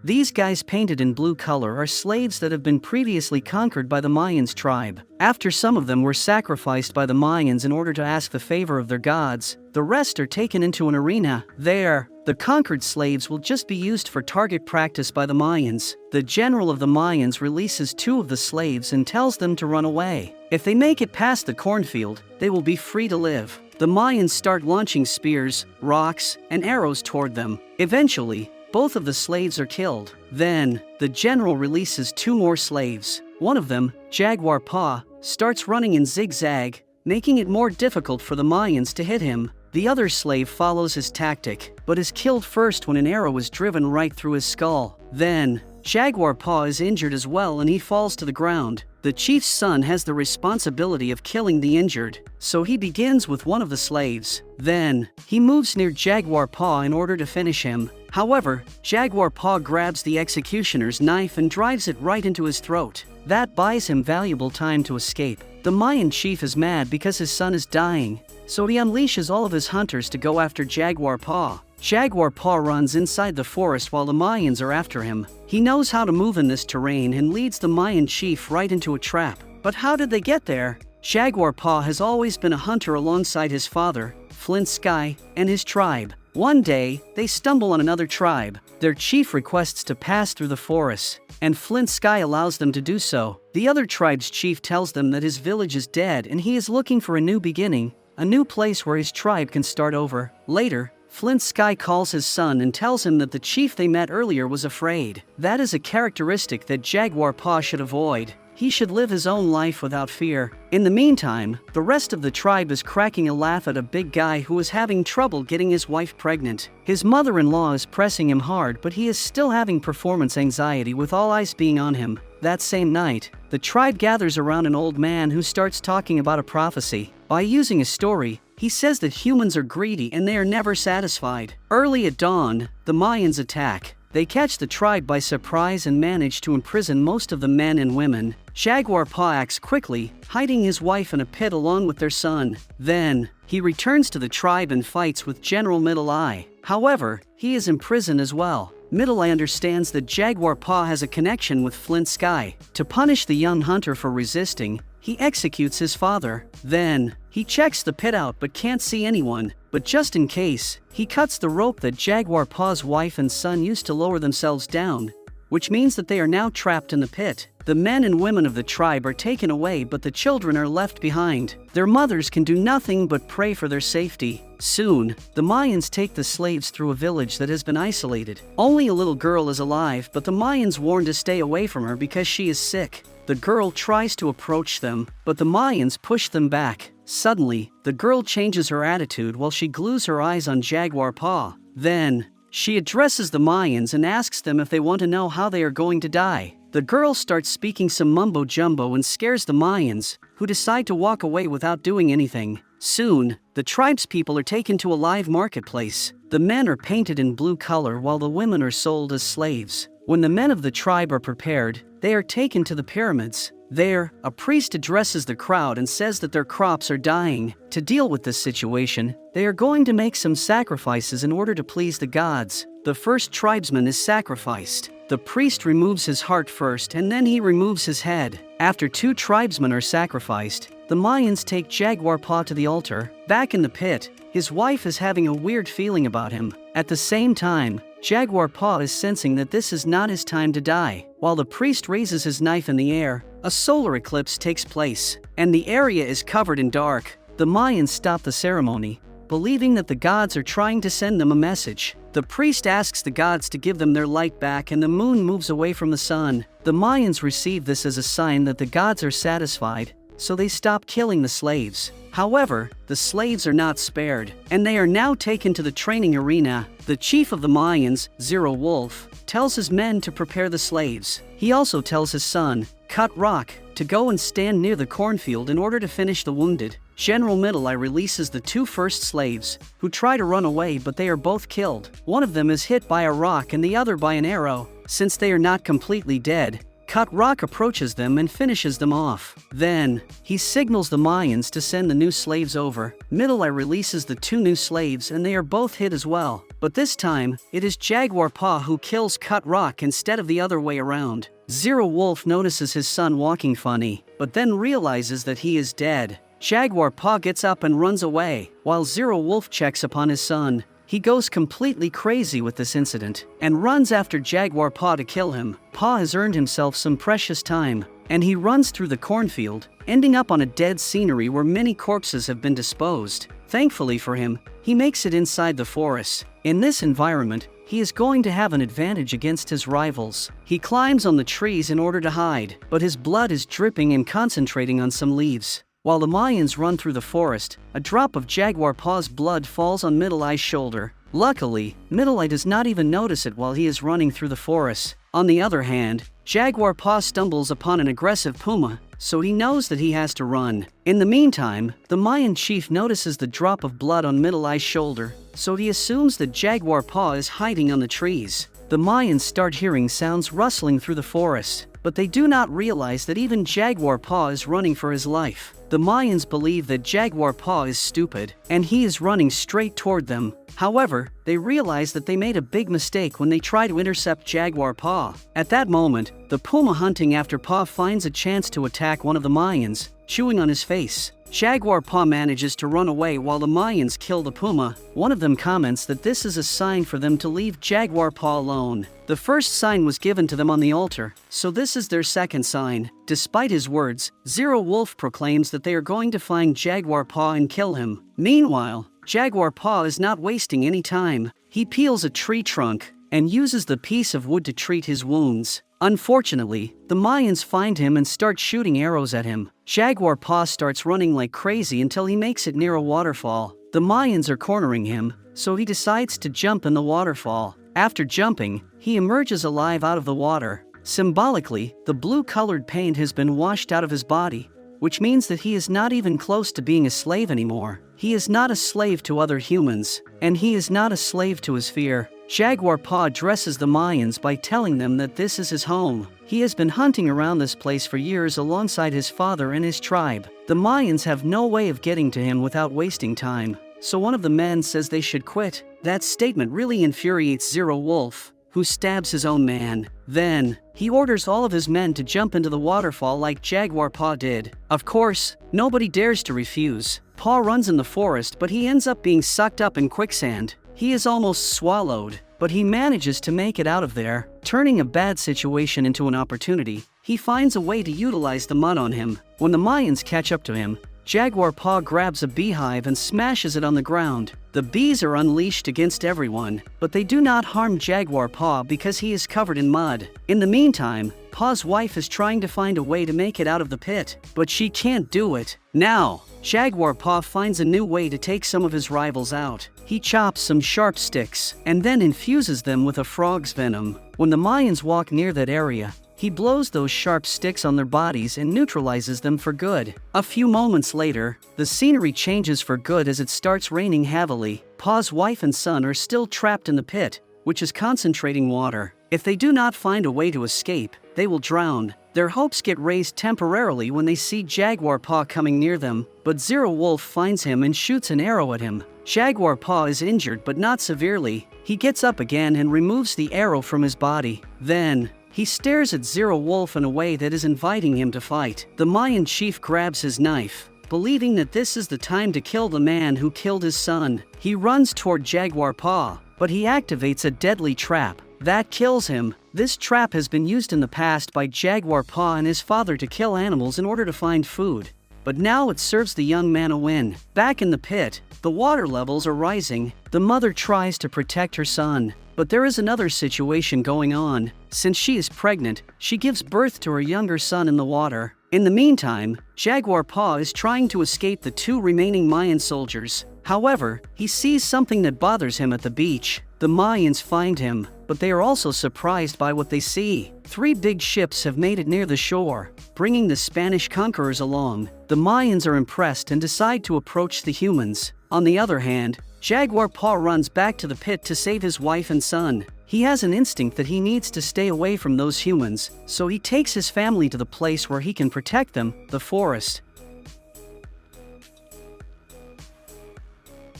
These guys painted in blue color are slaves that have been previously conquered by the Mayans tribe. After some of them were sacrificed by the Mayans in order to ask the favor of their gods, the rest are taken into an arena. There, the conquered slaves will just be used for target practice by the Mayans. The general of the Mayans releases 2 of the slaves and tells them to run away. If they make it past the cornfield, they will be free to live. The Mayans start launching spears, rocks, and arrows toward them. Eventually, both of the slaves are killed. Then, the general releases 2 more slaves. One of them, Jaguar Paw, starts running in zigzag, making it more difficult for the Mayans to hit him. The other slave follows his tactic, but is killed first when an arrow is driven right through his skull. Then, Jaguar Paw is injured as well and he falls to the ground. The chief's son has the responsibility of killing the injured, so he begins with one of the slaves. Then, he moves near Jaguar Paw in order to finish him. However, Jaguar Paw grabs the executioner's knife and drives it right into his throat. That buys him valuable time to escape. The Mayan chief is mad because his son is dying, so he unleashes all of his hunters to go after Jaguar Paw. Jaguar Paw runs inside the forest while the Mayans are after him. He knows how to move in this terrain and leads the Mayan chief right into a trap. But how did they get there? Jaguar Paw has always been a hunter alongside his father, Flint Sky, and his tribe. One day, they stumble on another tribe. Their chief requests to pass through the forest, and Flint Sky allows them to do so. The other tribe's chief tells them that his village is dead and he is looking for a new beginning, a new place where his tribe can start over. Later, Flint Sky calls his son and tells him that the chief they met earlier was afraid. That is a characteristic that Jaguar Paw should avoid. He should live his own life without fear. In the meantime, the rest of the tribe is cracking a laugh at a big guy who is having trouble getting his wife pregnant. His mother-in-law is pressing him hard, but he is still having performance anxiety with all eyes being on him. That same night, the tribe gathers around an old man who starts talking about a prophecy. By using a story, he says that humans are greedy and they are never satisfied. Early at dawn, the Mayans attack. They catch the tribe by surprise and manage to imprison most of the men and women. Jaguar Paw acts quickly, hiding his wife in a pit along with their son. Then, he returns to the tribe and fights with General Middle Eye. However, he is imprisoned as well. Middle Eye understands that Jaguar Paw has a connection with Flint Sky. To punish the young hunter for resisting, he executes his father. Then, he checks the pit out but can't see anyone. But just in case, he cuts the rope that Jaguar Paw's wife and son used to lower themselves down, which means that they are now trapped in the pit. The men and women of the tribe are taken away, but the children are left behind. Their mothers can do nothing but pray for their safety. Soon, the Mayans take the slaves through a village that has been isolated. Only a little girl is alive, but the Mayans warn to stay away from her because she is sick. The girl tries to approach them, but the Mayans push them back. Suddenly, the girl changes her attitude while she glues her eyes on Jaguar Paw. Then, she addresses the Mayans and asks them if they want to know how they are going to die. The girl starts speaking some mumbo-jumbo and scares the Mayans, who decide to walk away without doing anything. Soon, the tribespeople are taken to a live marketplace. The men are painted in blue color while the women are sold as slaves. When the men of the tribe are prepared, they are taken to the pyramids. There, a priest addresses the crowd and says that their crops are dying. To deal with this situation, they are going to make some sacrifices in order to please the gods. The first tribesman is sacrificed. The priest removes his heart first and then he removes his head. After 2 tribesmen are sacrificed, the Mayans take Jaguar Paw to the altar. Back in the pit, his wife is having a weird feeling about him. At the same time, Jaguar Paw is sensing that this is not his time to die. While the priest raises his knife in the air, a solar eclipse takes place, and the area is covered in dark. The Mayans stop the ceremony, believing that the gods are trying to send them a message. The priest asks the gods to give them their light back and the moon moves away from the sun. The Mayans receive this as a sign that the gods are satisfied, so they stop killing the slaves. However, the slaves are not spared, and they are now taken to the training arena. The chief of the Mayans, Zero Wolf, tells his men to prepare the slaves. He also tells his son, Cut Rock, to go and stand near the cornfield in order to finish the wounded. General Middle Eye releases the 2 first slaves, who try to run away but they are both killed. One of them is hit by a rock and the other by an arrow. Since they are not completely dead, Cut Rock approaches them and finishes them off. Then, he signals the Mayans to send the new slaves over. Middle Eye releases the 2 new slaves and they are both hit as well. But this time, it is Jaguar Paw who kills Cut Rock instead of the other way around. Zero Wolf notices his son walking funny, but then realizes that he is dead. Jaguar Paw gets up and runs away, while Zero Wolf checks upon his son. He goes completely crazy with this incident, and runs after Jaguar Paw to kill him. Paw has earned himself some precious time, and he runs through the cornfield, ending up on a dead scenery where many corpses have been disposed. Thankfully for him, he makes it inside the forest. In this environment, he is going to have an advantage against his rivals. He climbs on the trees in order to hide, but his blood is dripping and concentrating on some leaves. While the Mayans run through the forest, a drop of Jaguar Paw's blood falls on Middle Eye's shoulder. Luckily, Middle Eye does not even notice it while he is running through the forest. On the other hand, Jaguar Paw stumbles upon an aggressive puma, so he knows that he has to run. In the meantime, the Mayan chief notices the drop of blood on Middle Eye's shoulder, so he assumes that Jaguar Paw is hiding on the trees. The Mayans start hearing sounds rustling through the forest, but they do not realize that even Jaguar Paw is running for his life. The Mayans believe that Jaguar Paw is stupid, and he is running straight toward them. However, they realize that they made a big mistake when they try to intercept Jaguar Paw. At that moment, the puma hunting after Paw finds a chance to attack one of the Mayans, chewing on his face. Jaguar Paw manages to run away while the Mayans kill the puma. One of them comments that this is a sign for them to leave Jaguar Paw alone. The first sign was given to them on the altar, so this is their second sign. Despite his words, Zero Wolf proclaims that they are going to find Jaguar Paw and kill him. Meanwhile, Jaguar Paw is not wasting any time. He peels a tree trunk and uses the piece of wood to treat his wounds. Unfortunately, the Mayans find him and start shooting arrows at him. Jaguar Paw starts running like crazy until he makes it near a waterfall. The Mayans are cornering him, so he decides to jump in the waterfall. After jumping, he emerges alive out of the water. Symbolically, the blue-colored paint has been washed out of his body, which means that he is not even close to being a slave anymore. He is not a slave to other humans, and he is not a slave to his fear. Jaguar Paw addresses the Mayans by telling them that this is his home. He has been hunting around this place for years alongside his father and his tribe. The Mayans have no way of getting to him without wasting time, so one of the men says they should quit. That statement really infuriates Zero Wolf, who stabs his own man. Then, he orders all of his men to jump into the waterfall like Jaguar Paw did. Of course, nobody dares to refuse. Paw runs in the forest, but he ends up being sucked up in quicksand. He is almost swallowed, but he manages to make it out of there. Turning a bad situation into an opportunity, he finds a way to utilize the mud on him. When the Mayans catch up to him, Jaguar Paw grabs a beehive and smashes it on the ground. The bees are unleashed against everyone, but they do not harm Jaguar Paw because he is covered in mud. In the meantime, Paw's wife is trying to find a way to make it out of the pit, but she can't do it. Now, Jaguar Paw finds a new way to take some of his rivals out. He chops some sharp sticks and then infuses them with a frog's venom. When the Mayans walk near that area, he blows those sharp sticks on their bodies and neutralizes them for good. A few moments later, the scenery changes for good as it starts raining heavily. Paw's wife and son are still trapped in the pit, which is concentrating water. If they do not find a way to escape, they will drown. Their hopes get raised temporarily when they see Jaguar Paw coming near them, but Zero Wolf finds him and shoots an arrow at him. Jaguar Paw is injured but not severely. He gets up again and removes the arrow from his body. Then, he stares at Zero Wolf in a way that is inviting him to fight. The Mayan chief grabs his knife, believing that this is the time to kill the man who killed his son. He runs toward Jaguar Paw, but he activates a deadly trap. That kills him. This trap has been used in the past by Jaguar Paw and his father to kill animals in order to find food, but now it serves the young man a win. Back in the pit, the water levels are rising. The mother tries to protect her son, but there is another situation going on. Since she is pregnant, she gives birth to her younger son in the water. In the meantime, Jaguar Paw is trying to escape the two remaining Mayan soldiers. However, he sees something that bothers him at the beach. The Mayans find him, but they are also surprised by what they see. 3 big ships have made it near the shore, bringing the Spanish conquerors along. The Mayans are impressed and decide to approach the humans. On the other hand, Jaguar Paw runs back to the pit to save his wife and son. He has an instinct that he needs to stay away from those humans, so he takes his family to the place where he can protect them, the forest.